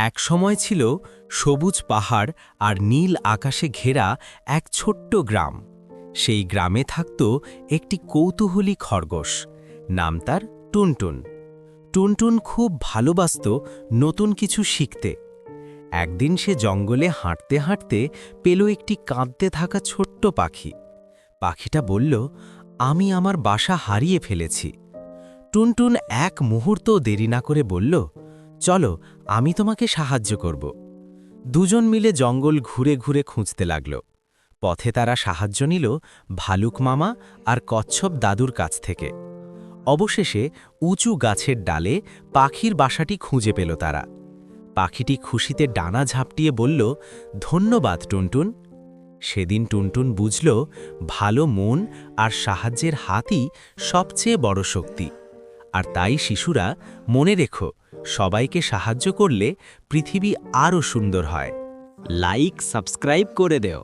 এক সময় ছিল সবুজ পাহাড় আর নীল আকাশে ঘেরা এক ছোট্ট গ্রাম। সেই গ্রামে থাকত একটি কৌতূহলী খরগোশ। নাম তার টুনটুন। টুনটুন খুব ভালোবাসত নতুন কিছু শিখতে। একদিন সে জঙ্গলে হাঁটতে হাঁটতে পেল একটি কাঁদতে থাকা ছোট্ট পাখি। পাখিটা বলল, আমি আমার বাসা হারিয়ে ফেলেছি। টুনটুন এক মুহূর্তও দেরি না করে বলল, চলো, আমি তোমাকে সাহায্য করব। দুজন মিলে জঙ্গল ঘুরে ঘুরে খুঁজতে লাগল। পথে তারা সাহায্য নিল ভালুক মামা আর কচ্ছপ দাদুর কাছ থেকে। অবশেষে উঁচু গাছের ডালে পাখির বাসাটি খুঁজে পেল তারা। পাখিটি খুশিতে ডানা ঝাপটিয়ে বলল, ধন্যবাদ টুনটুন। সেদিন টুনটুন বুঝল, ভালো মন আর সাহায্যের হাতই সবচেয়ে বড় শক্তি। আর তাই শিশুরা, মনে রেখো, সবাইকে সাহায্য করলে পৃথিবী আরও সুন্দর হয়। লাইক সাবস্ক্রাইব করে দেও।